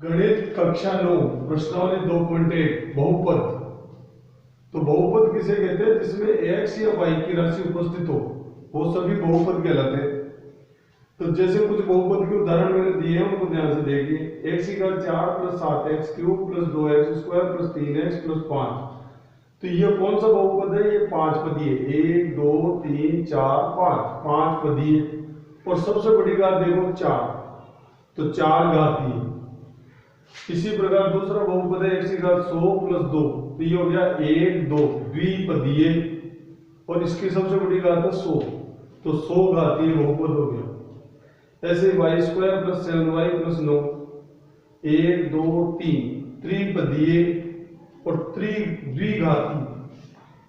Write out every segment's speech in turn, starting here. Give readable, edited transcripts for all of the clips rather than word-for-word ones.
गणित कक्षा 9 प्रश्नावली 2.1 बहुपद। तो बहुपद किसे कहते हैं? जिसमें x या y की राशि उपस्थित हो, वो सभी बहुपद कहलाते हैं। तो जैसे कुछ बहुपद के उदाहरण मैंने दिए हैं, उनको ध्यान से देखिए। x की घात 4 + 7x³ + 2x² + 3x + 5। तो ये कौन सा बहुपद है? ये 5 पदीय, 1 2 3 4 5 पदीय। और सबसे बड़ी घात देखो 4, तो 4 घातीय। इसी प्रकार दूसरा बहुपद है x की घात 100 + 2, तो ये हो गया 1 2 द्विपदीय। और इसकी सबसे बड़ी घात है 100, तो 100 घातीय बहुपद हो गया। ऐसे y² + 7y + 9, 1 2 3 त्रिपदीय और द्विघातीय।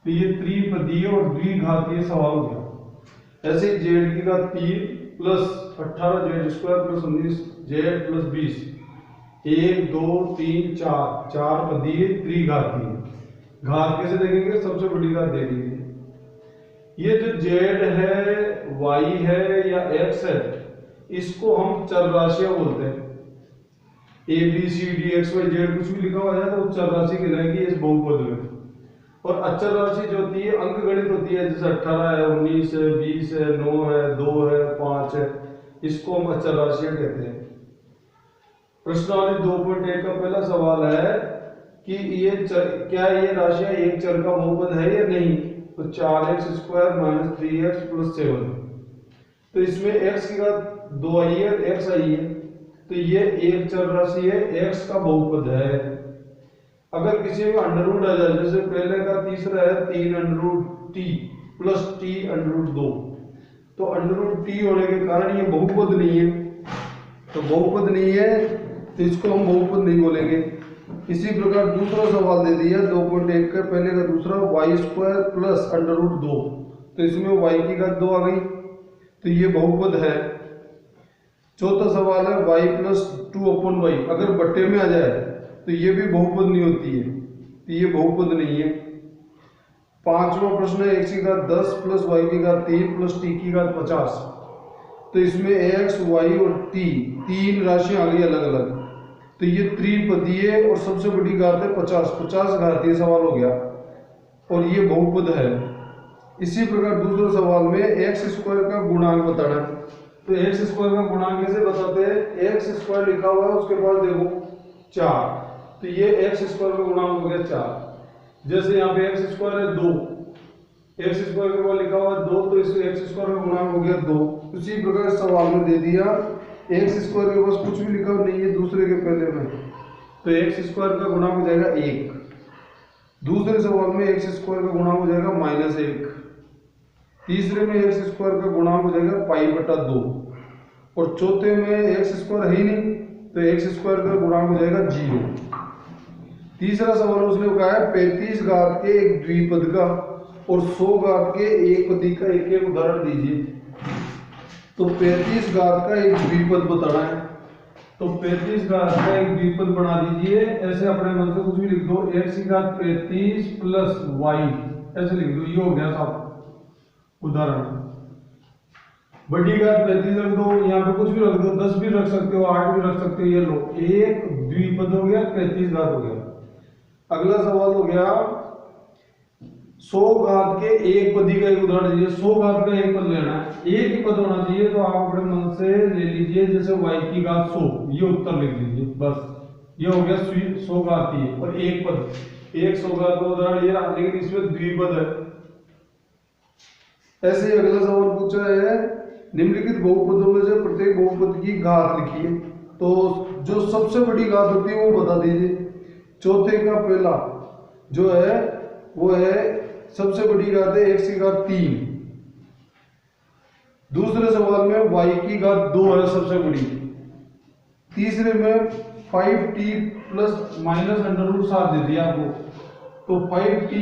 तो ये त्रिपदीय और द्विघातीय सवाल हो गया। ऐसे z की घात 3 + 18z² + 19z + 20, 1 2 3 4 4 पदीय त्रिघातीय। घात कैसे देखेंगे? सबसे बड़ी घात देखेंगे। ये जो z है, y है या x है, इसको हम चर राशियां बोलते हैं। a b c d x y z कुछ भी लिखा हुआ है तो चर राशि कहलाएगी इस बहुपद में। और अचर राशि जो होती है अंकगणित होती है, जैसे 18 है, 19 है, 20 है, 9 है, 2 है, 5 है, इसको हम अचर राशियां कहते हैं। प्रश्नावली 2.1 का पहला सवाल है कि क्या ये राशियां एक चर का बहुपद है या नहीं? तो 4x² - 3x + 7। तो इसमें x की घात 2 आई है, x आई है, तो ये एक चर राशि है, x का बहुपद है। अगर किसी में अंडर रूट आ जाए, जैसे पहले का तीसरा है 3√t + t√2, तो अंडर√t होने के कारण ये बहुपद नहीं है। तो बहुपद नहीं है तो इसको हम बहुपद नहीं बोलेंगे। इसी प्रकार दूसरा सवाल दे दिया 2.1 का, पहले का दूसरा y² + अंडर√2, तो इसमें y की घात 2 आ गई, तो ये बहुपद है। चौथा सवाल है y + 2/y, अगर बट्टे में आ जाए तो ये भी बहुपद नहीं होती है, तो ये बहुपद नहीं है। पांचवा प्रश्न है x की घात 10 + y की घात 3 + t की घात 50। तो इसमें x, y और t तीन राशियां आ गई अलग अलग, तो ये त्रिपदीय और सबसे बड़ी घात है 50, 50 घातीय सवाल हो गया और ये बहुपद है। इसी प्रकार दूसरे सवाल में x² का गुणांक बताना है। तो x² का गुणांक कैसे बताते हैं? x² लिखा हुआ है, उसके बाद देखो 4, तो ये x² का गुणांक हो गया 4। जैसे यहाँ पे x² है 2, x² के बाद लिखा हुआ है 2, तो इसमें x² का गुणांक हो गया 2। उसी प्रकार सवाल में दे दिया x² के पास कुछ भी लिखा नहीं है दूसरे के पहले में, तो x² का गुणांक हो जाएगा 1। दूसरे सवाल में x² का गुणांक हो जाएगा -1। तीसरे में x² का गुणांक हो जाएगा π/2 और चौथे में x² है ही नहीं, तो x² का गुणांक हो जाएगा 0। तीसरा सवाल उसने कहा है 35 घात के एक द्विपद का और 100 घात के एक पदी का एक एक उदाहरण दीजिए। तो 35 घात का एक द्विपद बताना है, तो 35 घात का एक द्विपद बना दीजिए। ऐसे अपने मन से कुछ भी लिख दो, x की घात 35 + y, ऐसे लिख दो, ये हो गया साहब उदाहरण। बड़ी घात 35 रख दो, यहाँ पे कुछ भी रख दो, 10 भी रख सकते हो, 8 भी रख सकते हो, ये लो एक द्विपद हो गया, 35 घात हो गया। अगला सवाल हो गया 100 घात के एक पदी का एक उदाहरण दीजिए। 100 घात का एक पद लेना है, एक ही पद होना चाहिए, तो आप अपने मन से ले लीजिए, जैसे y की घात 100, ये उत्तर लिख लीजिए, बस ये हो गया 100 घातीय और एक पद। एक 100 घात का उदाहरण ये रहा, लेकिन इसमें द्विपद है। ऐसे ही अगला सवाल पूछा है निम्नलिखित बहुपदों में से प्रत्येक बहुपद की घात लिखिए। तो जो सबसे बड़ी घात होती है वो बता दीजिए। चौथे का पहला जो है वो है सबसे बड़ी घात है x की घात 3। दूसरे सवाल में y की घात 2 है सबसे बड़ी। तीसरे में 5t + -√7 दे दिया आपको, तो 5t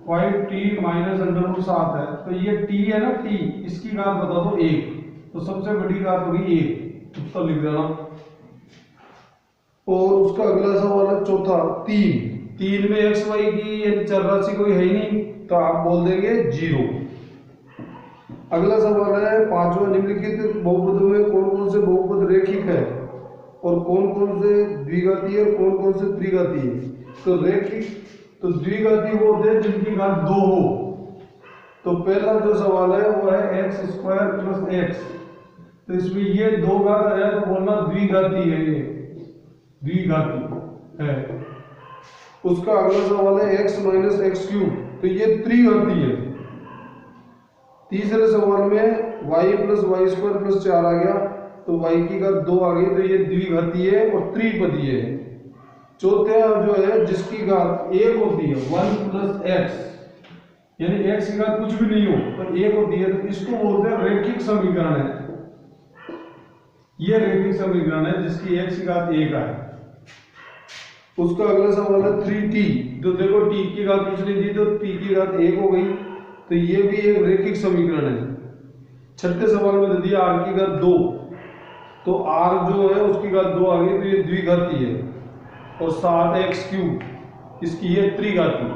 -√7 है, तो ये t है ना, t इसकी घात बता दो 1, तो सबसे बड़ी घात होगी 1, उत्तर लिख देना। और उसका अगला सवाल है चौथा 3 में x y की चर राशि कोई है ही नहीं, तो आप बोल देंगे 0। अगला सवाल है पांचवा निम्नलिखित बहुपदों में कौन कौन से बहुपद रेखिक है? और कौन कौन से द्विघातीय और कौन कौन से त्रिघातीय। तो रैखिक तो द्विघातीय वो होते हैं जिनकी घात 2 हो। तो पहला जो सवाल है वो है एक्स स्क्वायर प्लस एक्स, तो इसमें ये 2 घात है तो बोलना द्विघाती है, ये द्विघाती है। उसका अगला सवाल है एक्स माइनस एक्स क्यूब, तो ये त्रिघाती है। तीसरे सवाल में y plus y square plus 4 आ गया, तो y की घात 2 आ गई, तो ये द्विघातीय है और त्रिपदीय है। चौथा जो है जिसकी घात 1 होती है 1 प्लस एक्स, यानी x की घात कुछ भी नहीं हो तो 1 होती है, तो इसको बोलते हैं रैखिक समीकरण है। ये रैखिक समीकरण है जिसकी x की घात 1 है। उसका अगला सवाल है 3t, तो देखो t की घात कुछ नहीं दी तो t की घात 1 हो गई, तो ये भी एक रैखिक समीकरण है। छठे सवाल में दे दिया r की घात 2, तो r जो है उसकी घात 2 आ गई, तो ये द्विघाती है। और 7x क्यूब इसकी है त्रिघाती।